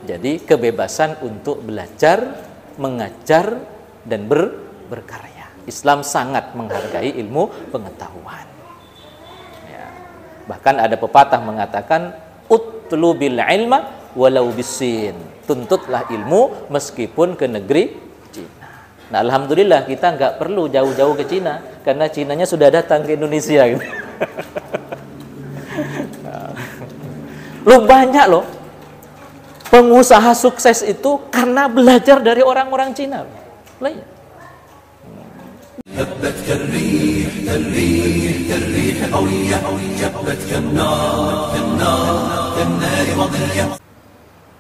Jadi kebebasan untuk belajar, mengajar, dan berkarya. Islam sangat menghargai ilmu pengetahuan. Ya. Bahkan ada pepatah mengatakan, utlubil ilma walau bisin. Tuntutlah ilmu meskipun ke negeri Cina. Nah, alhamdulillah kita nggak perlu jauh-jauh ke Cina, karena Cinanya sudah datang ke Indonesia. Gitu. Loh, banyak loh pengusaha sukses itu karena belajar dari orang-orang Cina. Lah ya.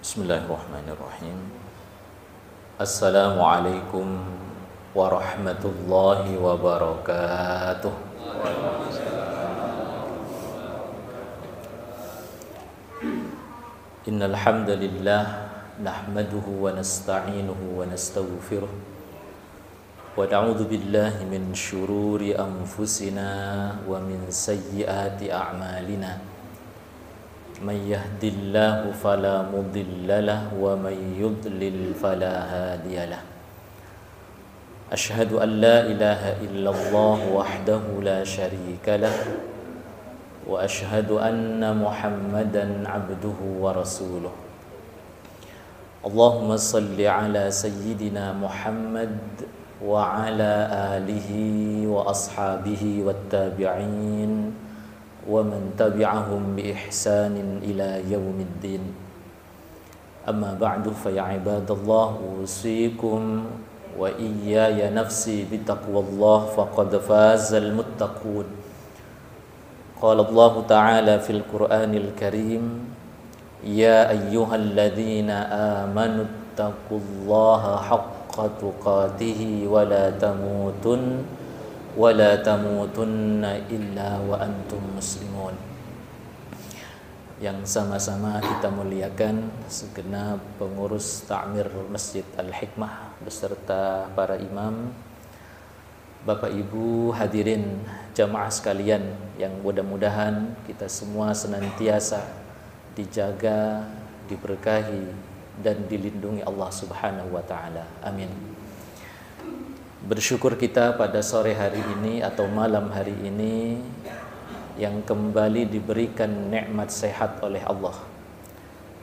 Bismillahirrahmanirrahim. Assalamualaikum warahmatullahi wabarakatuh. Innal hamdalillah nahmaduhu wa nasta'inuhu wa nastaghfiruh wa na'udzu billahi min syururi anfusina wa min sayyiati a'malina. Man yahdihillahu fala mudilla lahu wa man yudlil fala hadiyalah. Asyhadu an la ilaha illallah wahdahu la syarika lah wa asyhadu anna Muhammadan abduhu wa rasuluh. Allahumma salli ala sayyidina Muhammad wa ala alihi wa ashabihi wat tabi'in wa man tabi'ahum bi ihsanin ila yaumiddin. Amma ba'du, fa ya ibadallah, usikum wa iyaya nafsi bitaqwallah faqad fazal muttaqun. Qala Allah Ta'ala fil Qur'anil Karim, ya ayyuhalladzina amanu taqullaha haqqa tuqatih wa la tamutunna illa wa antum muslimun. Yang sama-sama kita muliakan segenap pengurus Ta'mir Masjid Al-Hikmah beserta para imam, Bapak Ibu hadirin jamaah sekalian, yang mudah-mudahan kita semua senantiasa dijaga, diberkahi, dan dilindungi Allah Subhanahu wa Ta'ala. Amin. Bersyukur kita pada sore hari ini atau malam hari ini yang kembali diberikan nikmat sehat oleh Allah,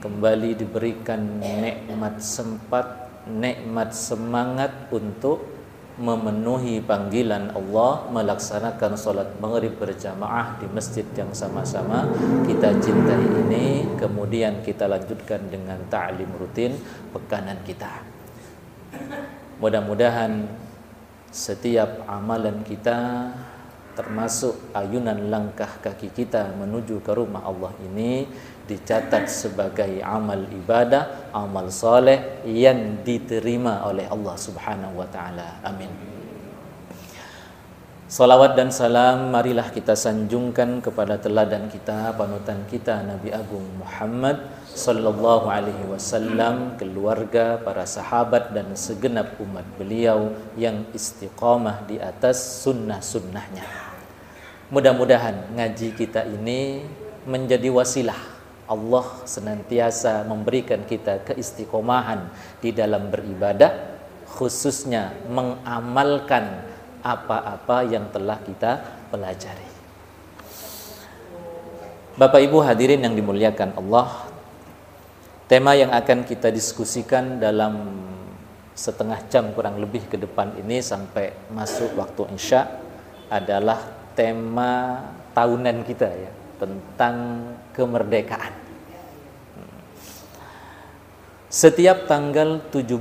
kembali diberikan nikmat sempat, nikmat semangat untuk memenuhi panggilan Allah, melaksanakan sholat maghrib berjamaah di masjid yang sama-sama kita cintai ini. Kemudian kita lanjutkan dengan ta'lim rutin pekanan kita. Mudah-mudahan setiap amalan kita, termasuk ayunan langkah kaki kita menuju ke rumah Allah ini, dicatat sebagai amal ibadah, amal soleh yang diterima oleh Allah Subhanahu wa Ta'ala. Amin. Salawat dan salam marilah kita sanjungkan kepada teladan kita, panutan kita, Nabi Agung Muhammad sallallahu alaihi wasallam, keluarga, para sahabat, dan segenap umat beliau yang istiqamah di atas sunnah-sunnahnya. Mudah-mudahan ngaji kita ini menjadi wasilah Allah senantiasa memberikan kita keistiqomahan di dalam beribadah, khususnya mengamalkan apa-apa yang telah kita pelajari. Bapak Ibu hadirin yang dimuliakan Allah, tema yang akan kita diskusikan dalam setengah jam kurang lebih ke depan ini sampai masuk waktu Isya adalah tema tahunan kita ya, tentang kemerdekaan. Setiap tanggal 17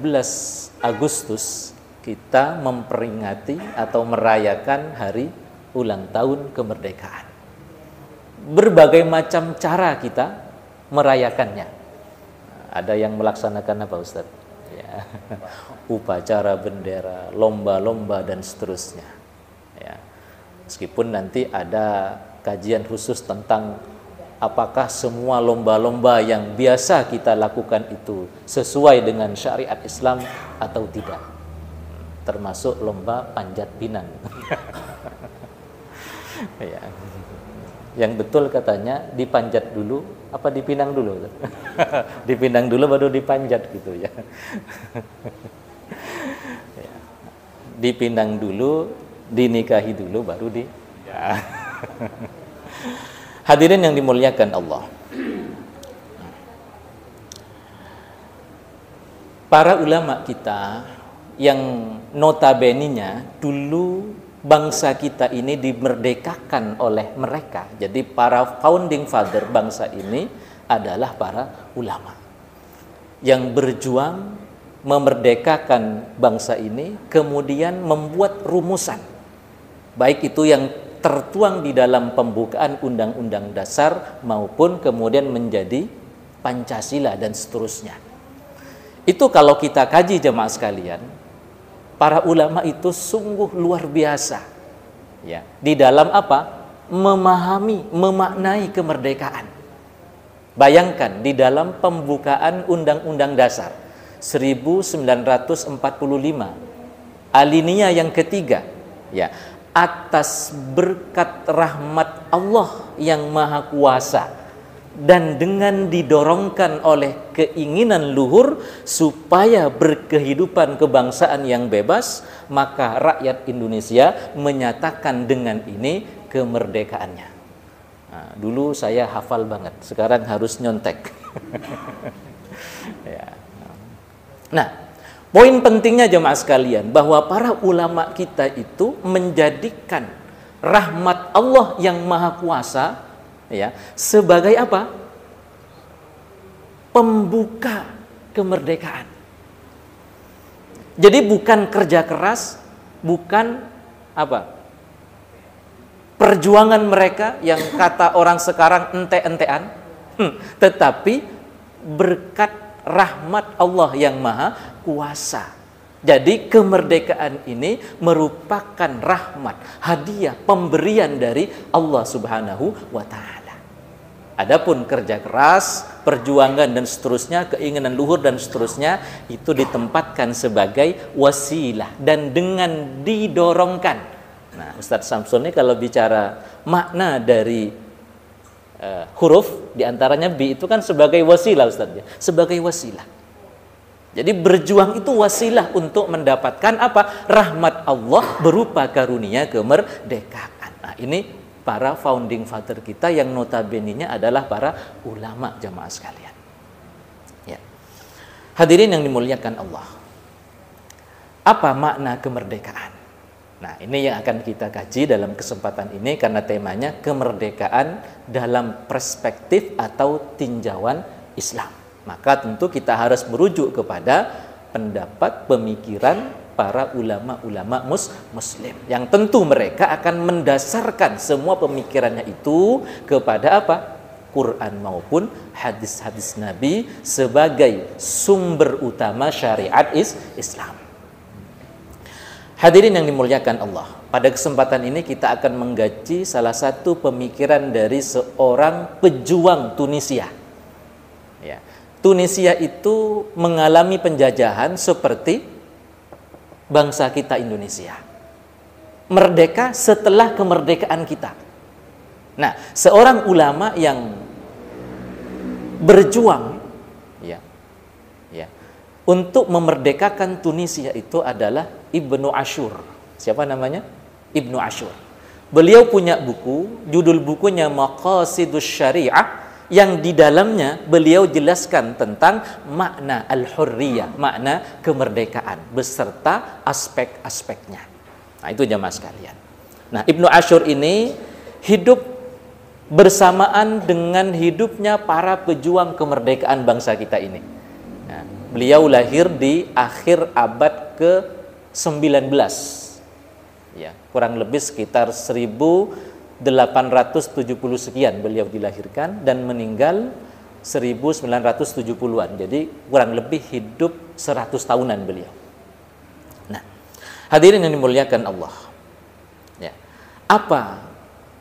Agustus kita memperingati atau merayakan hari ulang tahun kemerdekaan. Berbagai macam cara kita merayakannya. Ada yang melaksanakan apa, Ustaz? Ya. Upacara bendera, lomba-lomba, dan seterusnya. Ya. Meskipun nanti ada kajian khusus tentang apakah semua lomba-lomba yang biasa kita lakukan itu sesuai dengan syariat Islam atau tidak, termasuk lomba panjat pinang. Ya. Yang betul katanya dipanjat dulu apa dipinang dulu? Dipinang dulu baru dipanjat gitu ya. Dipinang dulu, dinikahi dulu baru ya. Hadirin yang dimuliakan Allah. Para ulama kita yang notabene-nya dulu bangsa kita ini dimerdekakan oleh mereka. Jadi para founding father bangsa ini adalah para ulama yang berjuang memerdekakan bangsa ini, kemudian membuat rumusan, baik itu yang tertuang di dalam pembukaan Undang-Undang Dasar maupun kemudian menjadi Pancasila dan seterusnya. Itu kalau kita kaji jemaah sekalian, para ulama itu sungguh luar biasa ya, di dalam apa? Memahami, memaknai kemerdekaan. Bayangkan di dalam pembukaan Undang-Undang Dasar 1945, alinea yang ketiga ya, atas berkat rahmat Allah yang Maha Kuasa dan dengan didorongkan oleh keinginan luhur supaya berkehidupan kebangsaan yang bebas, maka rakyat Indonesia menyatakan dengan ini kemerdekaannya. Nah, dulu saya hafal banget, sekarang harus nyontek. Ya. Nah, poin pentingnya jemaah sekalian bahwa para ulama kita itu menjadikan rahmat Allah yang Maha Kuasa ya sebagai apa? Pembuka kemerdekaan. Jadi bukan kerja keras, bukan apa? Perjuangan mereka yang kata orang sekarang ente-entean, tetapi berkat rahmat Allah yang Maha Kuasa. Jadi kemerdekaan ini merupakan rahmat, hadiah, pemberian dari Allah Subhanahu wa Ta'ala. Adapun kerja keras, perjuangan dan seterusnya, keinginan luhur dan seterusnya, itu ditempatkan sebagai wasilah dan dengan didorongkan. Nah, Ustadz Samsul ini kalau bicara makna dari huruf, diantaranya B itu kan sebagai wasilah Ustadz ya, sebagai wasilah. Jadi berjuang itu wasilah untuk mendapatkan apa? Rahmat Allah berupa karunia kemerdekaan. Nah, ini para founding father kita yang notabene-nya adalah para ulama jamaah sekalian. Ya. Hadirin yang dimuliakan Allah. Apa makna kemerdekaan? Nah, ini yang akan kita kaji dalam kesempatan ini karena temanya kemerdekaan dalam perspektif atau tinjauan Islam. Maka tentu kita harus merujuk kepada pendapat pemikiran para ulama-ulama muslim yang tentu mereka akan mendasarkan semua pemikirannya itu kepada apa? Quran maupun hadis-hadis Nabi sebagai sumber utama syariat Islam. Hadirin yang dimuliakan Allah, pada kesempatan ini kita akan mengkaji salah satu pemikiran dari seorang pejuang Tunisia. Ya. Tunisia itu mengalami penjajahan seperti bangsa kita Indonesia. Merdeka setelah kemerdekaan kita. Nah, seorang ulama yang berjuang untuk memerdekakan Tunisia itu adalah Ibnu Ashur. Siapa namanya? Ibnu Ashur. Beliau punya buku, judul bukunya Maqasidus Syariah, yang di dalamnya beliau jelaskan tentang makna al-hurriyah, makna kemerdekaan beserta aspek-aspeknya. Nah, itu jamaah sekalian. Nah, Ibnu Ashur ini hidup bersamaan dengan hidupnya para pejuang kemerdekaan bangsa kita ini. Nah, beliau lahir di akhir abad ke-19. Ya, kurang lebih sekitar 1870 sekian beliau dilahirkan dan meninggal 1970-an. Jadi kurang lebih hidup 100 tahunan beliau. Nah, hadirin yang dimuliakan Allah. Ya. Apa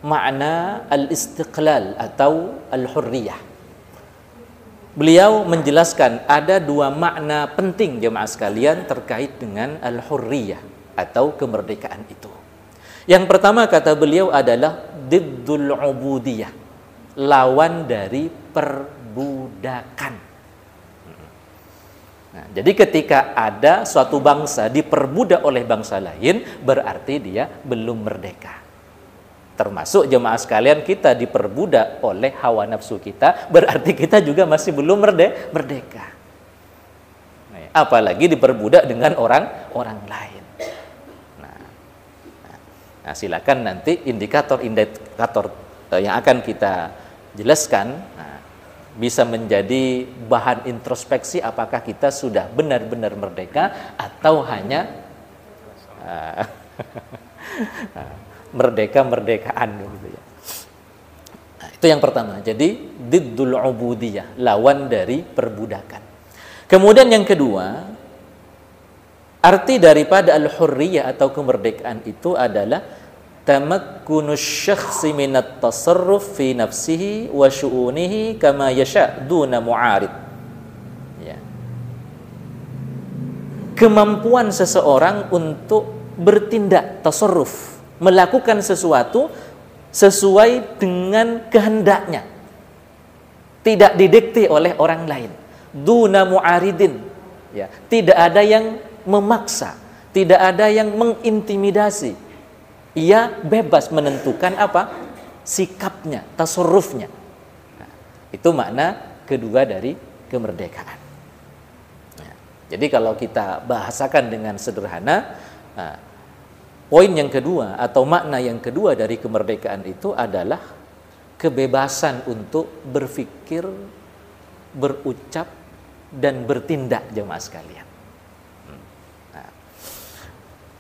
makna al-istiqlal atau al-hurriyah? Beliau menjelaskan ada dua makna penting jemaah sekalian terkait dengan al-hurriyah atau kemerdekaan itu. Yang pertama kata beliau adalah diddul ubudiyah. lawan dari perbudakan. Nah, jadi ketika ada suatu bangsa diperbudak oleh bangsa lain, berarti dia belum merdeka. Termasuk jemaah sekalian, kita diperbudak oleh hawa nafsu kita, berarti kita juga masih belum merdeka. Apalagi diperbudak dengan orang lain. Nah, silakan nanti indikator yang akan kita jelaskan bisa menjadi bahan introspeksi apakah kita sudah benar-benar merdeka atau hanya merdeka-merdekaan gitu ya. Nah, itu yang pertama. Jadi diddul ubudiyah, lawan dari perbudakan. Kemudian yang kedua, arti daripada al-hurriyah atau kemerdekaan itu adalah tamakkunus syakhsi minat tasarruf fi nafsihi wa syu'unihi kama yasha' duna mu'arid. Ya. Kemampuan seseorang untuk bertindak tasarruf, melakukan sesuatu sesuai dengan kehendaknya, tidak didikte oleh orang lain, duna mu'aridin, ya, tidak ada yang memaksa, tidak ada yang mengintimidasi, ia bebas menentukan apa sikapnya, tasarrufnya. Nah, itu makna kedua dari kemerdekaan. Nah, jadi kalau kita bahasakan dengan sederhana, poin yang kedua atau makna yang kedua dari kemerdekaan itu adalah kebebasan untuk berpikir, berucap, dan bertindak, jemaah sekalian. Nah,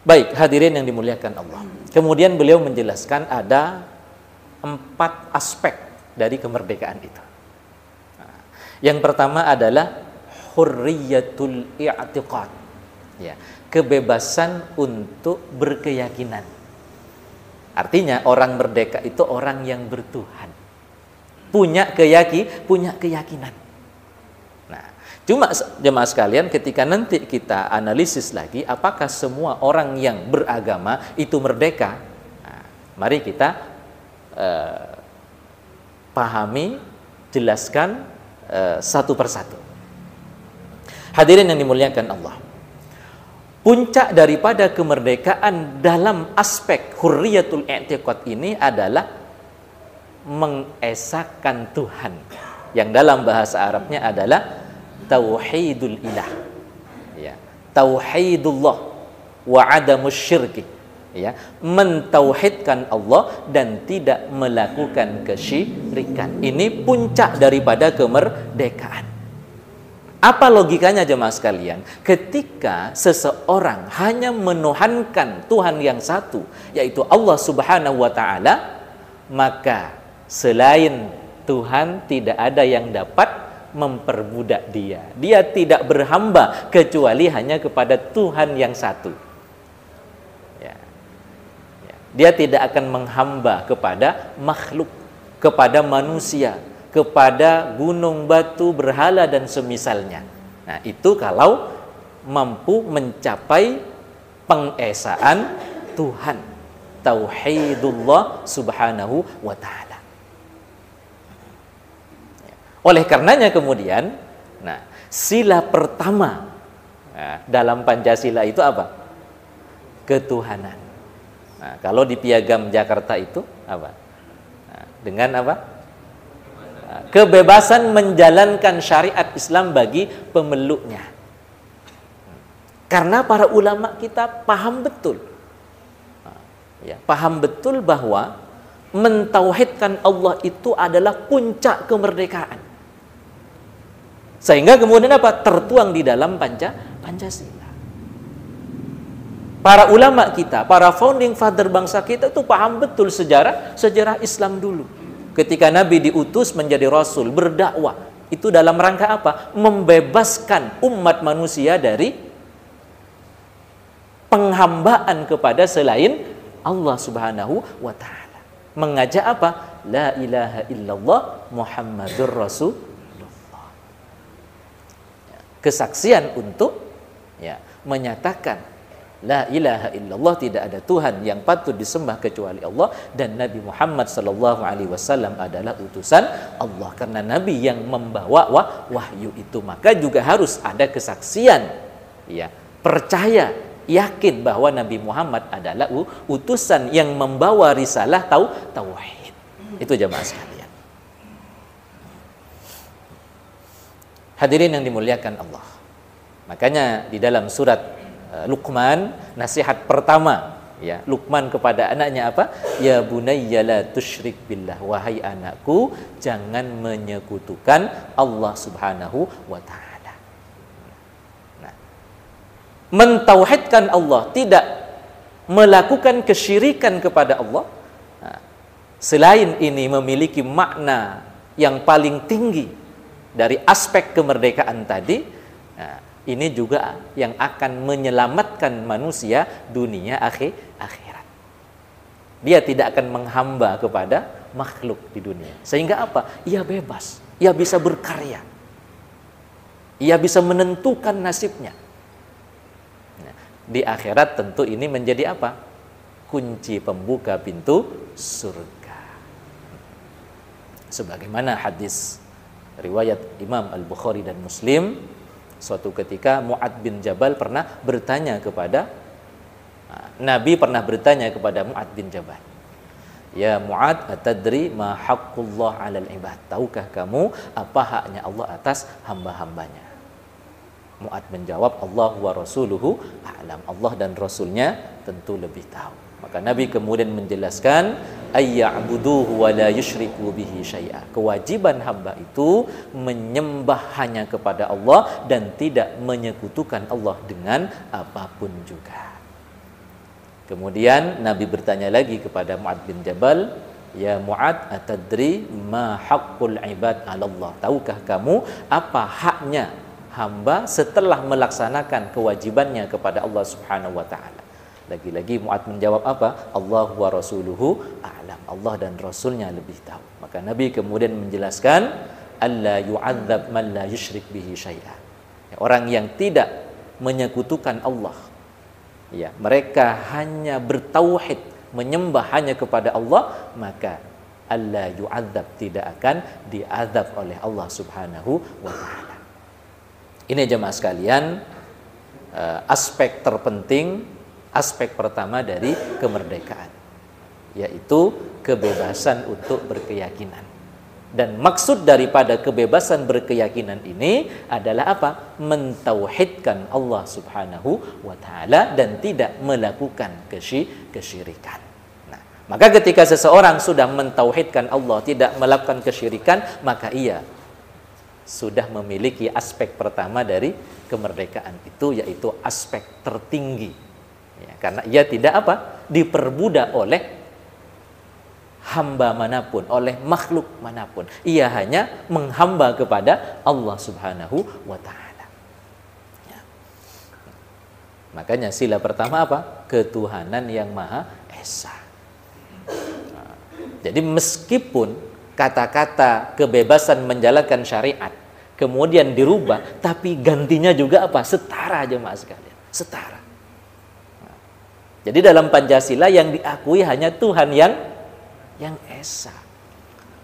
baik, hadirin yang dimuliakan Allah. Kemudian beliau menjelaskan ada 4 aspek dari kemerdekaan itu. Nah, yang pertama adalah hurriyatul i'tiqad. Ya, kebebasan untuk berkeyakinan. Artinya orang merdeka itu orang yang bertuhan, punya keyakinan. Nah, cuma jemaah sekalian, ketika nanti kita analisis lagi apakah semua orang yang beragama itu merdeka, nah, mari kita pahami, jelaskan satu persatu. Hadirin yang dimuliakan Allah, puncak daripada kemerdekaan dalam aspek hurriyatul i'tiqad ini adalah mengesahkan Tuhan, yang dalam bahasa Arabnya adalah tauhidul ilah, ya, tauhidullah wa adamus syirki, ya, mentauhidkan Allah dan tidak melakukan kesyirikan. Ini puncak daripada kemerdekaan. Apa logikanya jemaah sekalian? Ketika seseorang hanya menuhankan Tuhan yang satu, yaitu Allah Subhanahu wa Ta'ala, maka selain Tuhan tidak ada yang dapat memperbudak dia. Dia tidak berhamba kecuali hanya kepada Tuhan yang satu. Ya. Ya. Dia tidak akan menghamba kepada makhluk, kepada manusia, kepada gunung, batu, berhala, dan semisalnya. Nah, itu kalau mampu mencapai pengesaan Tuhan, tauhidullah subhanahu wa ta'ala. Oleh karenanya kemudian, nah, sila pertama dalam Pancasila itu apa? Ketuhanan. Nah, kalau di Piagam Jakarta itu apa? Nah, dengan apa? Kebebasan menjalankan syariat Islam bagi pemeluknya. Karena para ulama kita paham betul, ya, paham betul bahwa mentauhidkan Allah itu adalah puncak kemerdekaan. Sehingga kemudian apa? Tertuang di dalam Pancasila. Para ulama kita, para founding father bangsa kita itu paham betul sejarah Islam dulu. Ketika Nabi diutus menjadi Rasul, berdakwah, itu dalam rangka apa? Membebaskan umat manusia dari penghambaan kepada selain Allah Subhanahu wa Ta'ala. Mengajak apa? La ilaha illallah Muhammadur Rasulullah. Kesaksian untuk, ya, menyatakan La ilaha illallah, tidak ada Tuhan yang patut disembah kecuali Allah, dan Nabi Muhammad sallallahu alaihi wasallam adalah utusan Allah. Karena Nabi yang membawa wahyu itu, maka juga harus ada kesaksian, ya, percaya, yakin bahwa Nabi Muhammad adalah utusan yang membawa risalah tauhid. Itu jamaah sekalian. Hadirin yang dimuliakan Allah. Makanya di dalam surat Luqman, nasihat pertama, ya, Luqman kepada anaknya apa? Ya bunayya la tusyrik billah, wahai anakku, jangan menyekutukan Allah Subhanahu wa taala. Nah, mentauhidkan Allah, tidak melakukan kesyirikan kepada Allah. Nah, selain ini memiliki makna yang paling tinggi dari aspek kemerdekaan tadi. Nah, ini juga yang akan menyelamatkan manusia dunia akhirat. Dia tidak akan menghamba kepada makhluk di dunia. Sehingga apa? Ia bebas, ia bisa berkarya, ia bisa menentukan nasibnya. Nah, di akhirat tentu ini menjadi apa? Kunci pembuka pintu surga. Sebagaimana hadis riwayat Imam Al-Bukhari dan Muslim, suatu ketika Mu'ad bin Jabal pernah bertanya kepada Nabi Mu'ad bin Jabal, ya Mu'ad, atadri ma haqqullah 'alal ibad, tahukah kamu apa haknya Allah atas hamba-hambanya? Mu'ad menjawab, Allah wa rasuluhu a'lam, Allah dan Rasulnya tentu lebih tahu. Maka Nabi kemudian menjelaskan, ayya'buduhu wa la yusyriku bihi syai'a. Kewajiban hamba itu menyembah hanya kepada Allah dan tidak menyekutukan Allah dengan apapun juga. Kemudian Nabi bertanya lagi kepada Mu'ad bin Jabal, ya Mu'ad, atadri ma haqqul ibad 'ala Allah, tahukah kamu apa haknya hamba setelah melaksanakan kewajibannya kepada Allah Subhanahu wa taala? Lagi-lagi Mu'ad menjawab apa? Allah wa rasuluhu a'lam, Allah dan Rasulnya lebih tahu. Maka Nabi kemudian menjelaskan, alla yu'adzab man la yusyrik bihi syai'a. Ya, orang yang tidak menyekutukan Allah, ya, mereka hanya bertauhid, menyembah hanya kepada Allah, maka alla yu'adzab, tidak akan diazab oleh Allah Subhanahu wa taala. Ini jemaah sekalian, aspek terpenting, aspek pertama dari kemerdekaan, yaitu kebebasan untuk berkeyakinan. Dan maksud daripada kebebasan berkeyakinan ini adalah apa? Mentauhidkan Allah Subhanahu wa taala dan tidak melakukan kesyirikan. Nah, maka ketika seseorang sudah mentauhidkan Allah, tidak melakukan kesyirikan, maka ia sudah memiliki aspek pertama dari kemerdekaan itu, yaitu aspek tertinggi. Ya, karena ia tidak apa? Diperbudak oleh hamba manapun, oleh makhluk manapun. Ia hanya menghamba kepada Allah Subhanahu wa taala. Ya. Makanya sila pertama apa? Ketuhanan yang Maha Esa. Nah, jadi meskipun kata-kata kebebasan menjalankan syariat kemudian dirubah, tapi gantinya juga apa? Setara, jemaah sekalian. Setara. Jadi dalam Pancasila yang diakui hanya Tuhan yang Esa.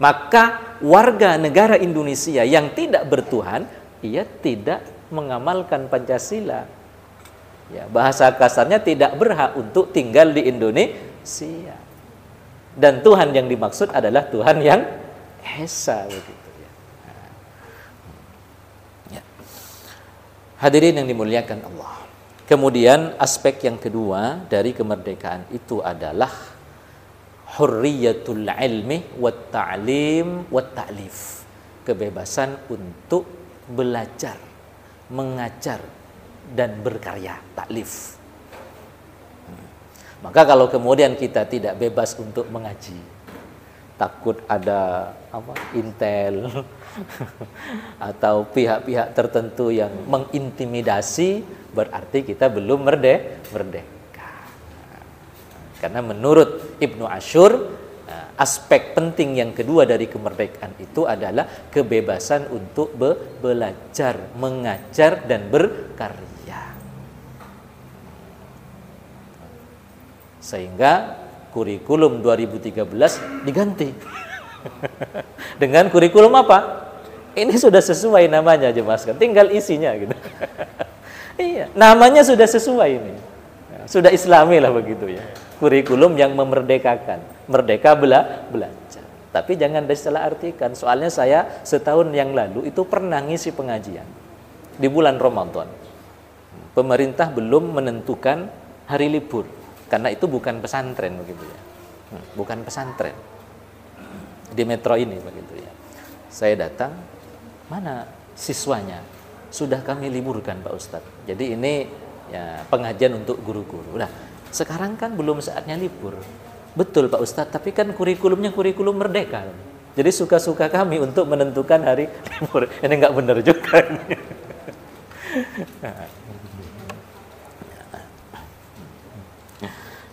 Maka warga negara Indonesia yang tidak bertuhan, ia tidak mengamalkan Pancasila. Ya, bahasa kasarnya tidak berhak untuk tinggal di Indonesia. Dan Tuhan yang dimaksud adalah Tuhan yang Esa, begitu ya. Ya. Hadirin yang dimuliakan Allah. Kemudian aspek yang kedua dari kemerdekaan itu adalah hurriyatul ilmi wat ta'lim wat ta'lif. Kebebasan untuk belajar, mengajar dan berkarya, taklif. Maka kalau kemudian kita tidak bebas untuk mengaji, takut ada intel atau pihak-pihak tertentu yang mengintimidasi, berarti kita belum merdeka. Karena menurut Ibnu Ashur, aspek penting yang kedua dari kemerdekaan itu adalah kebebasan untuk belajar, mengajar dan berkarya. Sehingga kurikulum 2013 diganti dengan kurikulum apa? Ini sudah sesuai namanya jemaah sekalian, tinggal isinya gitu. Iya, namanya sudah sesuai ini. Sudah islami lah begitu ya. Kurikulum yang memerdekakan, merdeka belajar. Tapi jangan disalah artikan. Soalnya saya setahun yang lalu itu pernah ngisi pengajian di bulan Ramadan. Pemerintah belum menentukan hari libur karena itu bukan pesantren begitu ya. Bukan pesantren di metro ini begitu ya. Saya datang, mana siswanya? Sudah kami liburkan Pak Ustadz. Jadi ini ya pengajian untuk guru-guru. Nah, sekarang kan belum saatnya libur. Betul Pak Ustadz, tapi kan kurikulumnya kurikulum merdeka. Jadi suka-suka kami untuk menentukan hari libur. Ini nggak benar juga.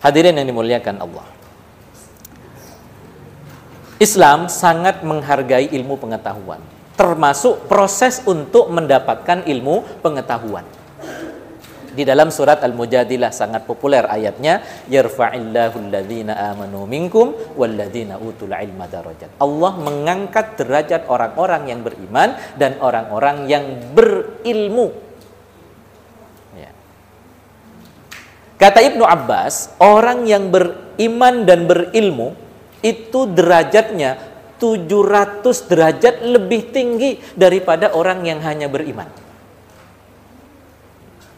Hadirin yang dimuliakan Allah. Islam sangat menghargai ilmu pengetahuan, termasuk proses untuk mendapatkan ilmu pengetahuan. Di dalam surat Al-Mujadilah sangat populer ayatnya, yarfa'illahu alladhina amanu minkum walladhina utul ilma darajat. Allah mengangkat derajat orang-orang yang beriman dan orang-orang yang berilmu. Ya. Kata Ibnu Abbas, orang yang beriman dan berilmu itu derajatnya 700 derajat lebih tinggi daripada orang yang hanya beriman.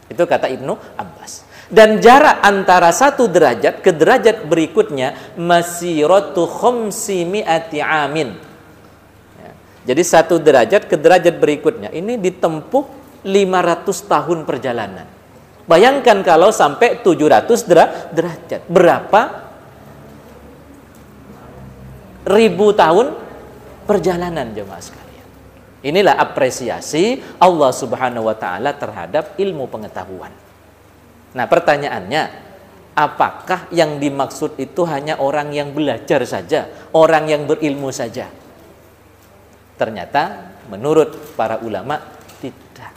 Itu kata Ibnu Abbas. Dan jarak antara satu derajat ke derajat berikutnya masiratu khamsimi'ati amin. Ya. Jadi satu derajat ke derajat berikutnya ini ditempuh 500 tahun perjalanan. Bayangkan kalau sampai 700 derajat. Berapa ribu tahun perjalanan jemaah sekalian. Inilah apresiasi Allah Subhanahu wa taala terhadap ilmu pengetahuan. Nah, pertanyaannya, apakah yang dimaksud itu hanya orang yang belajar saja, orang yang berilmu saja? Ternyata menurut para ulama tidak.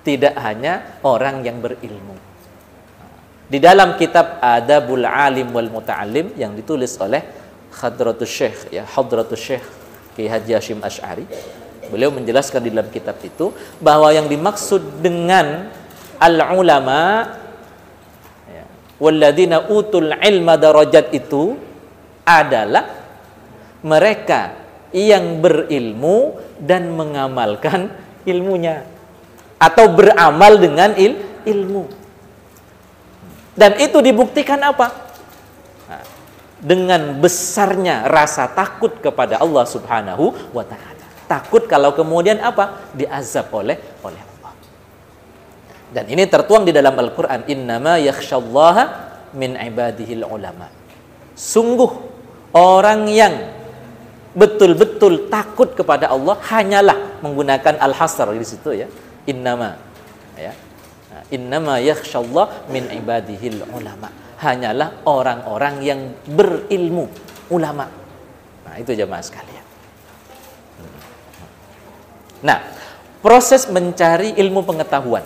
Tidak hanya orang yang berilmu. Di dalam kitab Adabul Alim wal Muta'allim yang ditulis oleh Hadratus Syekh Kiai Haji Hashim Asy'ari, beliau menjelaskan di dalam kitab itu bahwa yang dimaksud dengan al-ulama ya, walladzina utul ilma darajat itu adalah mereka yang berilmu dan mengamalkan ilmunya atau beramal dengan ilmu. Dan itu dibuktikan apa? Dengan besarnya rasa takut kepada Allah Subhanahu wa taala. Takut kalau kemudian apa? Diazab oleh Allah. Dan ini tertuang di dalam Al-Qur'an, innama yakhsyallaha min ibadihil ulama. Sungguh orang yang betul-betul takut kepada Allah hanyalah menggunakan al-hasr di situ ya. Innama ya. Innama yakhsyallaha min ibadihil ulama. Hanyalah orang-orang yang berilmu, ulama. Nah, itu jemaah sekalian. Nah, proses mencari ilmu pengetahuan.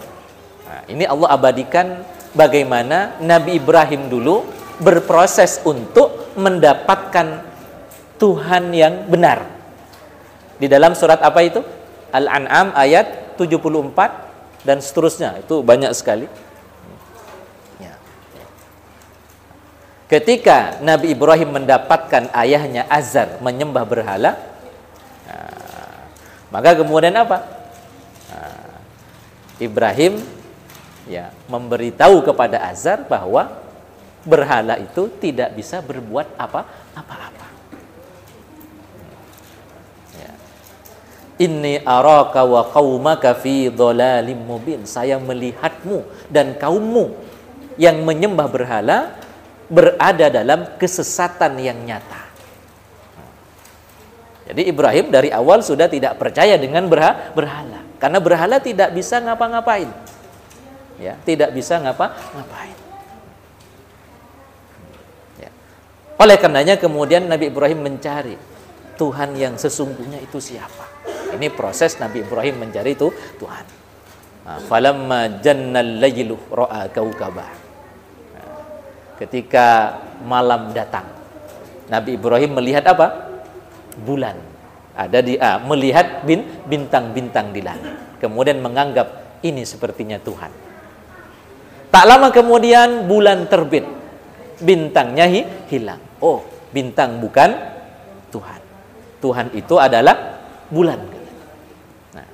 Nah, ini Allah abadikan bagaimana Nabi Ibrahim dulu berproses untuk mendapatkan Tuhan yang benar. Di dalam surat apa itu? Al-An'am ayat 74 dan seterusnya. Itu banyak sekali. Ketika Nabi Ibrahim mendapatkan ayahnya Azar menyembah berhala, maka kemudian apa? Ibrahim ya memberitahu kepada Azar bahwa berhala itu tidak bisa berbuat apa-apa. Ya. Inni araka wa qaumaka fi dhalalim mubin. Saya melihatmu dan kaummu yang menyembah berhala berada dalam kesesatan yang nyata. Jadi Ibrahim dari awal sudah tidak percaya dengan berhala, karena berhala tidak bisa ngapa-ngapain, ya, tidak bisa ngapa-ngapain. Ya. Oleh karenanya kemudian Nabi Ibrahim mencari Tuhan yang sesungguhnya itu siapa. Ini proses Nabi Ibrahim mencari itu Tuhan. Falamma jannal lailu ra'a kaukaba. ketika malam datang. Nabi Ibrahim melihat apa? Bulan. Melihat bintang-bintang di langit. Kemudian menganggap ini sepertinya Tuhan. Tak lama kemudian bulan terbit. Bintangnya hilang. Oh, bintang bukan Tuhan. Tuhan itu adalah bulan. Nah.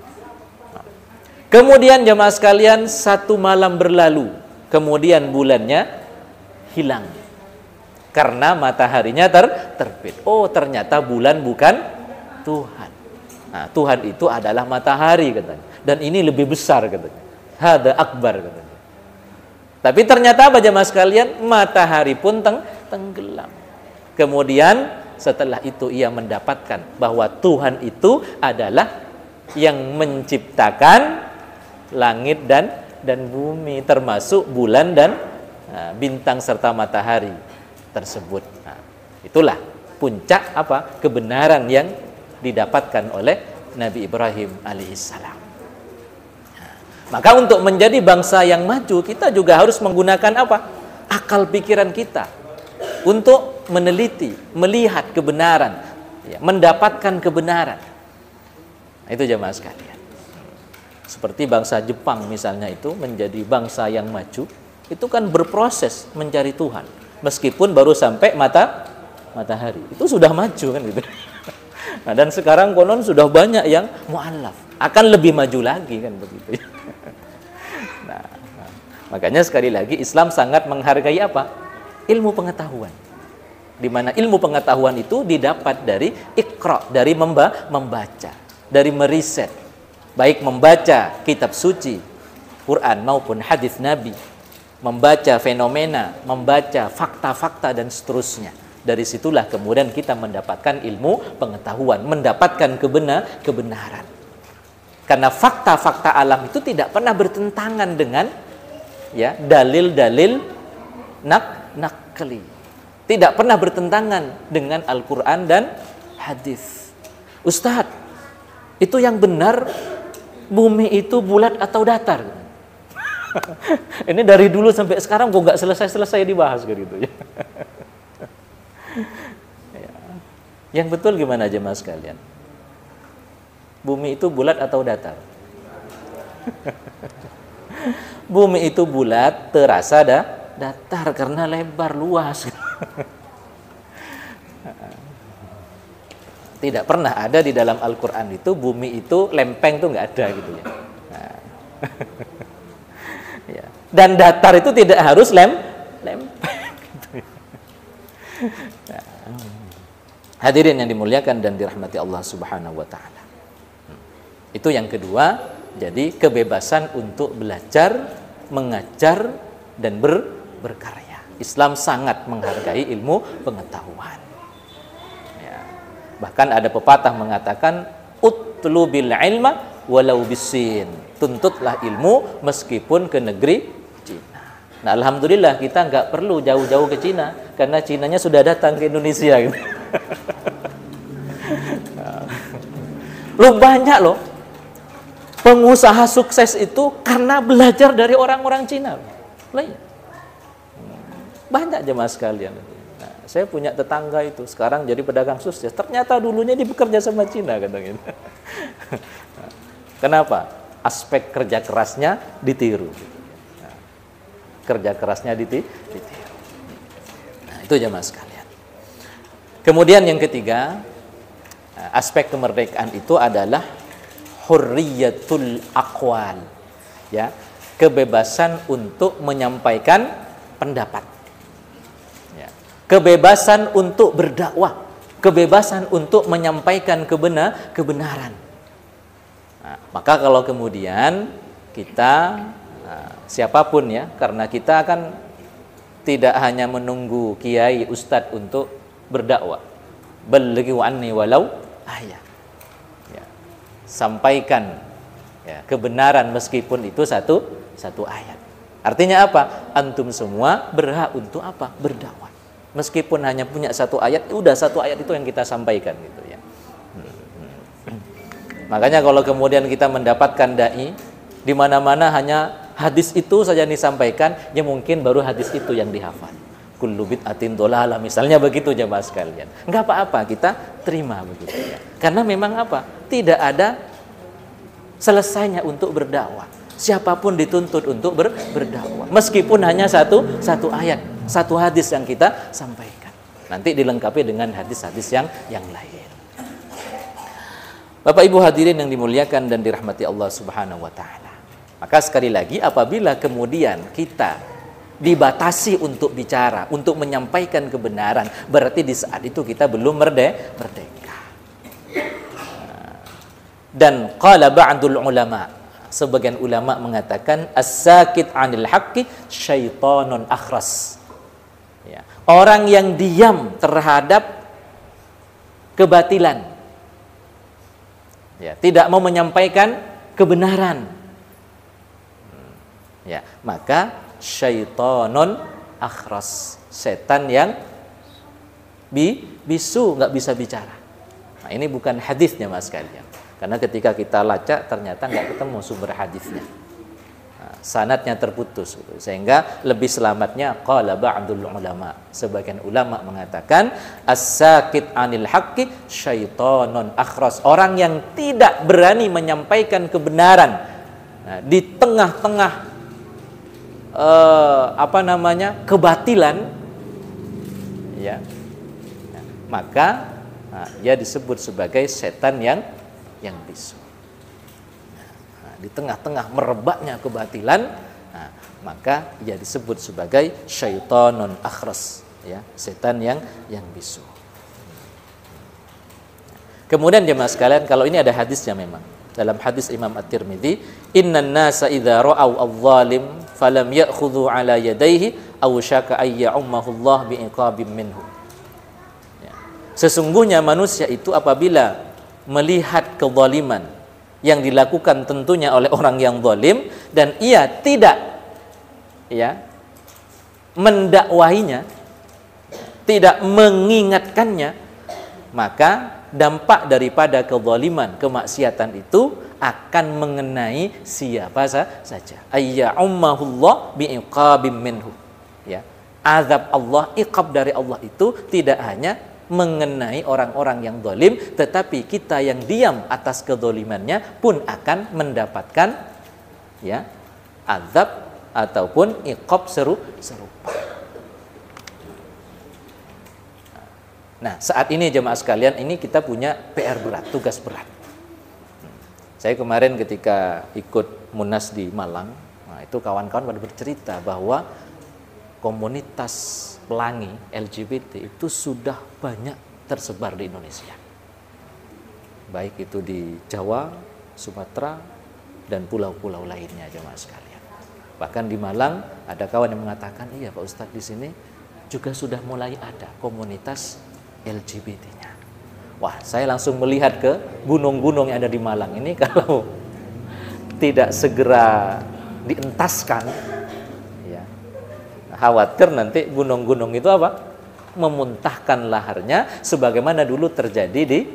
Kemudian jemaah sekalian, satu malam berlalu. Kemudian bulannya hilang. Karena mataharinya terbit. Oh, ternyata bulan bukan Tuhan. Nah, Tuhan itu adalah matahari katanya. Dan ini lebih besar katanya. Hada akbar katanya. Tapi ternyata apa jemaah sekalian? Matahari pun tenggelam. Kemudian setelah itu ia mendapatkan bahwa Tuhan itu adalah yang menciptakan langit dan bumi, termasuk bulan dan bintang serta matahari tersebut. Nah, itulah puncak apa? Kebenaran yang didapatkan oleh Nabi Ibrahim alaihissalam. Maka untuk menjadi bangsa yang maju, kita juga harus menggunakan apa? Akal pikiran kita untuk meneliti, melihat kebenaran, ya, mendapatkan kebenaran. Nah, itu jemaah sekalian. Seperti bangsa Jepang misalnya itu menjadi bangsa yang maju, itu kan berproses mencari Tuhan. Meskipun baru sampai matahari, itu sudah maju kan gitu. Nah, dan sekarang konon sudah banyak yang mu'allaf, akan lebih maju lagi kan begitu. Nah, makanya sekali lagi Islam sangat menghargai apa? Ilmu pengetahuan. Di mana ilmu pengetahuan itu didapat dari iqra, dari membaca, dari meriset, baik membaca kitab suci, Quran maupun hadis Nabi, membaca fenomena, membaca fakta-fakta dan seterusnya. Dari situlah kemudian kita mendapatkan ilmu pengetahuan, mendapatkan kebenaran. Karena fakta-fakta alam itu tidak pernah bertentangan dengan ya dalil-dalil nakli. Tidak pernah bertentangan dengan Al-Quran dan hadis. Ustadz, itu yang benar bumi itu bulat atau datar? Ini dari dulu sampai sekarang kok nggak selesai dibahas gitu ya. Yang betul gimana aja mas kalian? Bumi itu bulat atau datar? Bumi itu bulat terasa datar karena lebar luas. Tidak pernah ada di dalam Al-Quran itu bumi itu lempeng tuh nggak ada gitu ya. Nah. Ya. Dan datar itu tidak harus lempeng. Gitu ya. Nah. Hadirin yang dimuliakan dan dirahmati Allah Subhanahu wa taala. Itu yang kedua, jadi kebebasan untuk belajar, mengajar dan berkarya. Islam sangat menghargai ilmu pengetahuan. Ya. Bahkan ada pepatah mengatakan utlubil ilma walau bisin. Tuntutlah ilmu meskipun ke negeri Cina. Nah, alhamdulillah kita nggak perlu jauh-jauh ke Cina karena Cinanya sudah datang ke Indonesia gitu. Loh banyak loh pengusaha sukses itu karena belajar dari orang-orang Cina. Banyak jemaah sekalian. Nah, saya punya tetangga itu sekarang jadi pedagang sukses. Ternyata dulunya dia bekerja sama Cina katanya. Kenapa? Aspek kerja kerasnya ditiru. Nah, kerja kerasnya ditiru. Nah, itu jemaah sekalian. Kemudian yang ketiga, aspek kemerdekaan itu adalah hurriyatul aqwal, ya, kebebasan untuk menyampaikan pendapat, ya, kebebasan untuk berdakwah, kebebasan untuk menyampaikan kebenaran. Nah, maka kalau kemudian kita siapapun ya, karena kita akan tidak hanya menunggu kiai ustadz untuk berdakwah, balighu anni walau ayat. Ya. Sampaikan ya, kebenaran meskipun itu satu ayat. Artinya apa? Antum semua berhak untuk apa? Berdakwah. Meskipun hanya punya satu ayat, udah satu ayat itu yang kita sampaikan gitu ya. Makanya kalau kemudian kita mendapatkan dai di mana-mana hanya hadis itu saja yang disampaikan, ya mungkin baru hadis itu yang dihafal. kullu bid'atin dhalalah, misalnya begitu jemaah sekalian. Enggak apa-apa, kita terima begitu ya. Karena memang apa? Tidak ada selesainya untuk berdakwah. Siapapun dituntut untuk berdakwah. Meskipun hanya satu ayat, satu hadis yang kita sampaikan. Nanti dilengkapi dengan hadis-hadis yang lain. Bapak Ibu hadirin yang dimuliakan dan dirahmati Allah Subhanahu wa taala. Maka sekali lagi, apabila kemudian kita dibatasi untuk bicara, untuk menyampaikan kebenaran, berarti di saat itu kita belum merdeka. Dan qala ba'dul ulama, sebagian ulama mengatakan as-sakit 'anil haqqi syaitonun akhras. Ya, orang yang diam terhadap kebatilan, ya, tidak mau menyampaikan kebenaran, ya, maka syaitonun akhras, setan yang bisu, nggak bisa bicara. Nah, ini bukan hadisnya mas kalian, karena ketika kita lacak ternyata nggak ketemu sumber hadisnya. Nah, sanadnya terputus gitu. Sehingga lebih selamatnya qala ba'dul ulama, sebagian ulama mengatakan as-sakit 'anil haqqi syaitonun akhras, orang yang tidak berani menyampaikan kebenaran. Nah, di tengah-tengah kebatilan, ya, maka dia disebut sebagai setan yang bisu. Di tengah-tengah merebaknya kebatilan, maka dia disebut sebagai syaitonun akhras, ya, setan yang bisu. Kemudian jemaah sekalian, kalau ini ada hadisnya memang. Dalam hadis Imam At-Tirmidzi, innan nasa idza ra'au adh-dhalim falam ya'khudhu 'ala yadayhi aw syaka ay ya'ummahu Allah bi'iqabim minhu. Ya. Sesungguhnya manusia itu apabila melihat kezaliman yang dilakukan tentunya oleh orang yang zalim dan ia tidak, ya, mendakwahinya, tidak mengingatkannya, maka dampak daripada kezaliman, kemaksiatan itu akan mengenai siapa saja. Ayya'ummahullah bi'iqabim minhu. Ya. Azab Allah, iqab dari Allah itu tidak hanya mengenai orang-orang yang zalim, tetapi kita yang diam atas kezalimannya pun akan mendapatkan, ya, azab ataupun iqab serupa. Nah, saat ini jemaah sekalian, ini kita punya PR berat, tugas berat. Saya kemarin ketika ikut Munas di Malang, nah itu kawan-kawan pada bercerita bahwa komunitas pelangi LGBT itu sudah banyak tersebar di Indonesia. Baik itu di Jawa, Sumatera, dan pulau-pulau lainnya jemaah sekalian. Bahkan di Malang ada kawan yang mengatakan, iya Pak Ustadz, di sini juga sudah mulai ada komunitas LGBT-nya. Wah, saya langsung melihat ke gunung-gunung yang ada di Malang ini, kalau tidak segera dientaskan, ya, khawatir nanti gunung-gunung itu apa? Memuntahkan laharnya sebagaimana dulu terjadi di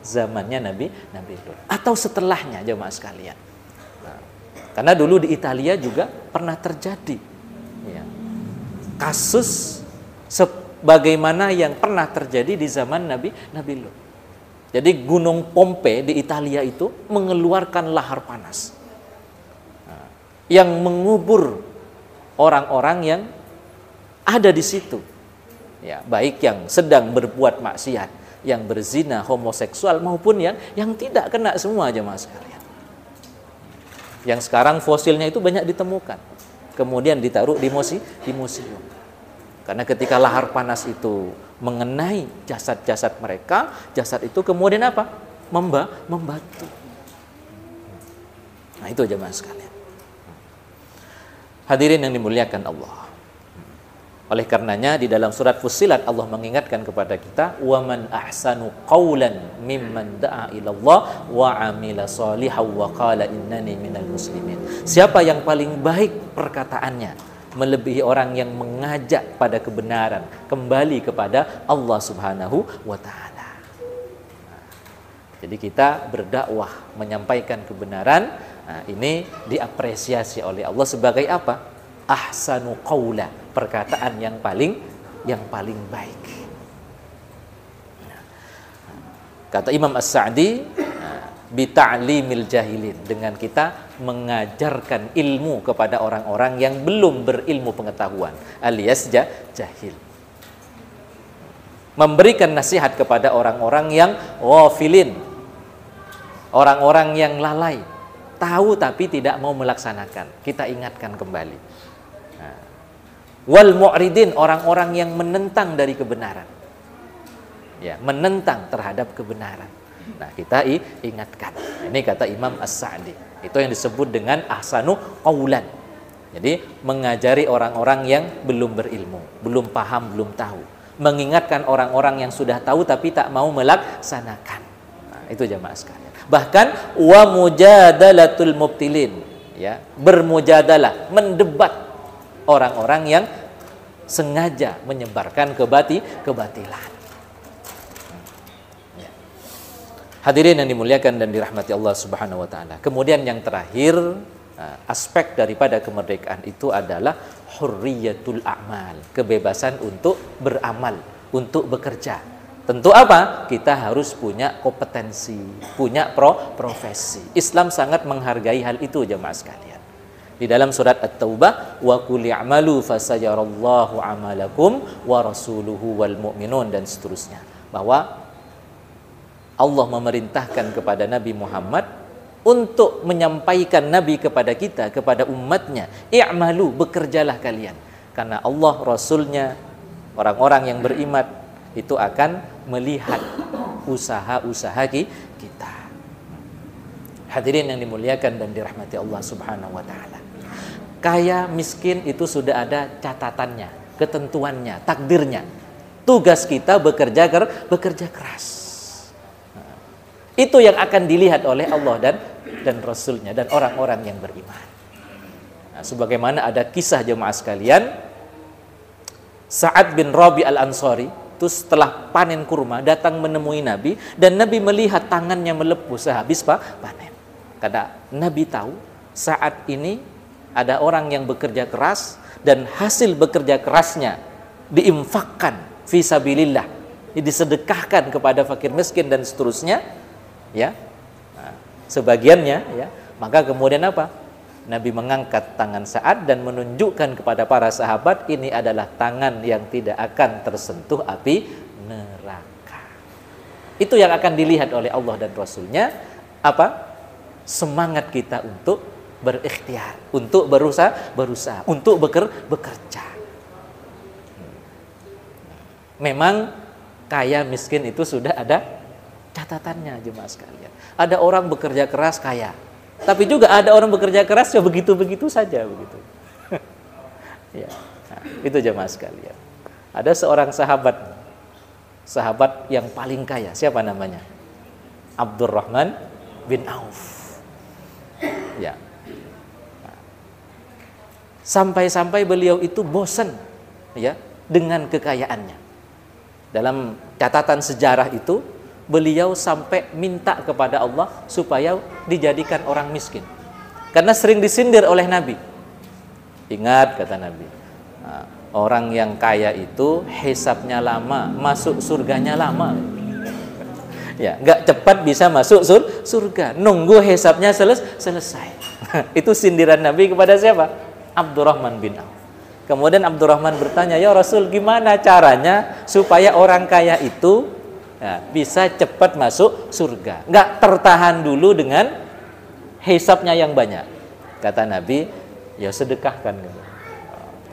zamannya Nabi Lut atau setelahnya jemaah sekalian. Nah, karena dulu di Italia juga pernah terjadi, ya, kasus bagaimana yang pernah terjadi di zaman Nabi Lut. Jadi Gunung Pompe di Italia itu mengeluarkan lahar panas, yang mengubur orang-orang yang ada di situ. Ya, baik yang sedang berbuat maksiat, yang berzina, homoseksual, maupun yang tidak kena, semua jemaah sekalian. Yang sekarang fosilnya itu banyak ditemukan, kemudian ditaruh di museum. Karena ketika lahar panas itu mengenai jasad-jasad mereka, jasad itu kemudian apa? Membatu. Nah, itu jemaah sekalian. Hadirin yang dimuliakan Allah. Oleh karenanya di dalam surat Fussilat Allah mengingatkan kepada kita, wa man ahsanu qawlan mimman da'a ilallah wa 'amila shalihan wa qala innani minal muslimin. Siapa yang paling baik perkataannya melebihi orang yang mengajak pada kebenaran, kembali kepada Allah Subhanahu wa taala. Jadi kita berdakwah, menyampaikan kebenaran, nah, ini diapresiasi oleh Allah sebagai apa? Ahsanu qaula, perkataan yang paling yang paling baik. Kata Imam As-Sa'di, bita'limil jahilin, dengan kita mengajarkan ilmu kepada orang-orang yang belum berilmu pengetahuan alias jahil. Memberikan nasihat kepada orang-orang yang ghafilin, orang-orang yang lalai, tahu tapi tidak mau melaksanakan, kita ingatkan kembali. Wal mu'ridin, orang-orang yang menentang dari kebenaran, ya, menentang terhadap kebenaran. Nah, kita ingatkan. Ini kata Imam As-Sa'di. Itu yang disebut dengan ahsanu qaulan. Jadi mengajari orang-orang yang belum berilmu, belum paham, belum tahu. Mengingatkan orang-orang yang sudah tahu tapi tak mau melaksanakan. Nah, itu jamaah sekalian. Bahkan wa mujadalatul mubtilin, ya, bermujadalah, mendebat orang-orang yang sengaja menyebarkan kebatilan. Hadirin yang dimuliakan dan dirahmati Allah Subhanahu wa taala. Kemudian yang terakhir, aspek daripada kemerdekaan itu adalah hurriyatul a'mal, kebebasan untuk beramal, untuk bekerja. Tentu apa? Kita harus punya kompetensi, punya profesi. Islam sangat menghargai hal itu jemaah sekalian. Di dalam surat At-Taubah, wa qul i'malu fasayarallahu 'amalakum wa rasuluhu wal mu'minun, dan seterusnya. Bahwa Allah memerintahkan kepada Nabi Muhammad untuk menyampaikan Nabi kepada kita, kepada umatnya, i'malu, bekerjalah kalian, karena Allah, Rasulnya, orang-orang yang beriman itu akan melihat usaha-usaha kita. Hadirin yang dimuliakan dan dirahmati Allah Subhanahu wa taala. Kaya miskin itu sudah ada catatannya, ketentuannya, takdirnya. Tugas kita bekerja keras. Itu yang akan dilihat oleh Allah dan Rasulnya dan orang-orang yang beriman. Nah, sebagaimana ada kisah jemaah sekalian, Sa'ad bin Rabi al-Ansari itu setelah panen kurma datang menemui Nabi, dan Nabi melihat tangannya melepuh sehabis panen. Karena Nabi tahu saat ini ada orang yang bekerja keras dan hasil bekerja kerasnya diinfakkan fi sabilillah, disedekahkan kepada fakir miskin dan seterusnya. Ya, nah, sebagiannya, ya, maka kemudian apa? Nabi mengangkat tangan Sa'ad dan menunjukkan kepada para sahabat, ini adalah tangan yang tidak akan tersentuh api neraka. Itu yang akan dilihat oleh Allah dan Rasulnya. Apa? Semangat kita untuk berikhtiar, untuk berusaha, untuk bekerja. Memang kaya miskin itu sudah ada catatannya jemaah sekalian. Ada orang bekerja keras kaya, tapi juga ada orang bekerja keras ya begitu-begitu saja begitu. Ya, nah, itu jemaah sekalian. Ada seorang sahabat yang paling kaya, siapa namanya? Abdurrahman bin Auf. Ya. Nah, sampai-sampai beliau itu bosan, ya, dengan kekayaannya. Dalam catatan sejarah itu, beliau sampai minta kepada Allah supaya dijadikan orang miskin, karena sering disindir oleh Nabi. Ingat kata Nabi, orang yang kaya itu hisabnya lama, masuk surganya lama. Ya, nggak cepat bisa masuk surga, nunggu hisabnya selesai. Itu sindiran Nabi kepada siapa? Abdurrahman bin Auf. Kemudian Abdurrahman bertanya, ya Rasul, gimana caranya supaya orang kaya itu bisa cepat masuk surga, nggak tertahan dulu dengan hisabnya yang banyak? Kata Nabi, ya sedekahkan.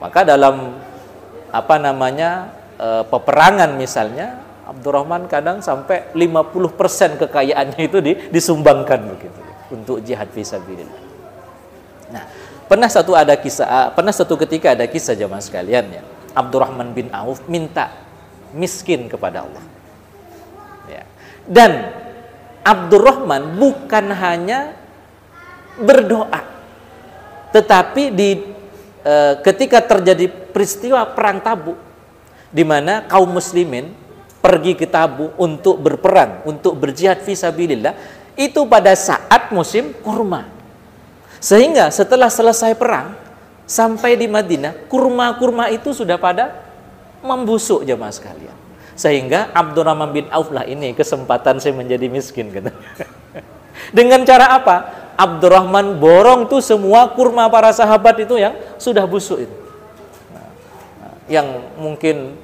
Maka dalam peperangan misalnya, Abdurrahman kadang sampai 50% kekayaannya itu disumbangkan begitu untuk jihad fisabilillah. Nah, pernah satu ketika ada kisah jamaah sekalian, ya, Abdurrahman bin Auf minta miskin kepada Allah. Dan Abdurrahman bukan hanya berdoa, tetapi ketika terjadi peristiwa perang Tabuk, di mana kaum muslimin pergi ke Tabuk untuk berperang, untuk berjihad fisabilillah, itu pada saat musim kurma. Sehingga setelah selesai perang sampai di Madinah, kurma-kurma itu sudah pada membusuk jemaah sekalian. Sehingga Abdurrahman bin Auf lah ini kesempatan saya menjadi miskin kata. Dengan cara apa? Abdurrahman borong tuh semua kurma para sahabat itu yang sudah busuk itu. Yang mungkin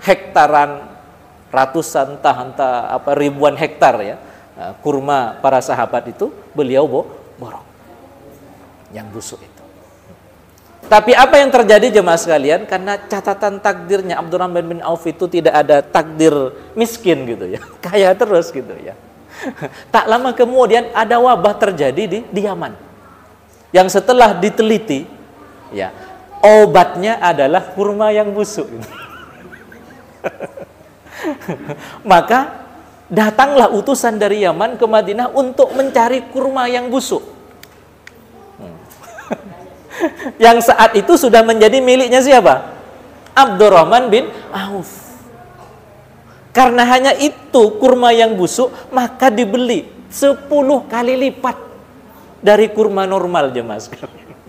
hektaran, ratusan entah apa ribuan hektar ya. Kurma para sahabat itu beliau borong. Yang busuk itu. Tapi apa yang terjadi jemaah sekalian? Karena catatan takdirnya Abdurrahman bin Auf itu tidak ada takdir miskin gitu ya. Kaya terus gitu ya. Tak lama kemudian ada wabah terjadi di Yaman. Yang setelah diteliti ya, obatnya adalah kurma yang busuk. Maka datanglah utusan dari Yaman ke Madinah untuk mencari kurma yang busuk. Yang saat itu sudah menjadi miliknya siapa? Abdurrahman bin Auf. Karena hanya itu kurma yang busuk, maka dibeli 10 kali lipat dari kurma normal jemaah sekalian.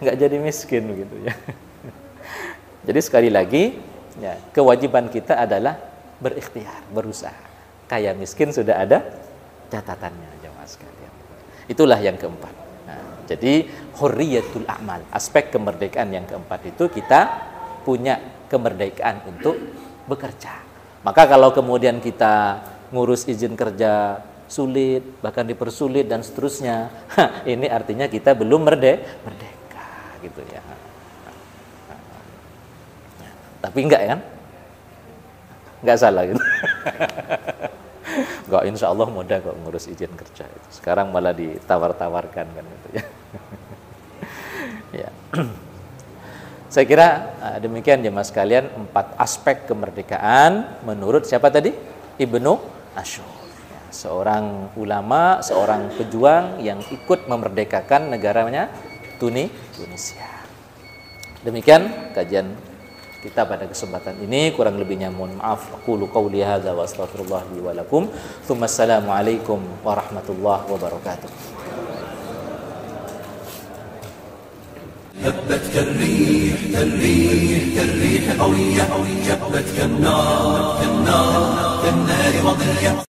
Nggak jadi miskin gitu ya. Jadi sekali lagi, ya, kewajiban kita adalah berikhtiar, berusaha. Kaya miskin sudah ada catatannya jemaah sekalian. Itulah yang keempat. Nah, jadi hurriyatul a'mal, aspek kemerdekaan yang keempat itu kita punya kemerdekaan untuk bekerja. Maka kalau kemudian kita ngurus izin kerja sulit, bahkan dipersulit dan seterusnya, ini artinya kita belum merdeka gitu ya. Tapi enggak kan? Enggak salah gitu. Enggak, insya Allah mudah kok ngurus izin kerja itu. Sekarang malah ditawar-tawarkan kan gitu ya. Ya. Saya kira demikian jemaah sekalian 4 aspek kemerdekaan menurut siapa tadi? Ibnu Ashur. Ya, seorang ulama, seorang pejuang yang ikut memerdekakan negaranya Tunisia. Demikian kajian kita pada kesempatan ini, kurang lebihnya mohon maaf. Aqulu qawli hadza wa astaghfirullah li wa lakum. Assalamu alaikum warahmatullahi wabarakatuh. هبت كالريح كالريح كالريح قوية جبت كالنار كالنار كالنار وضية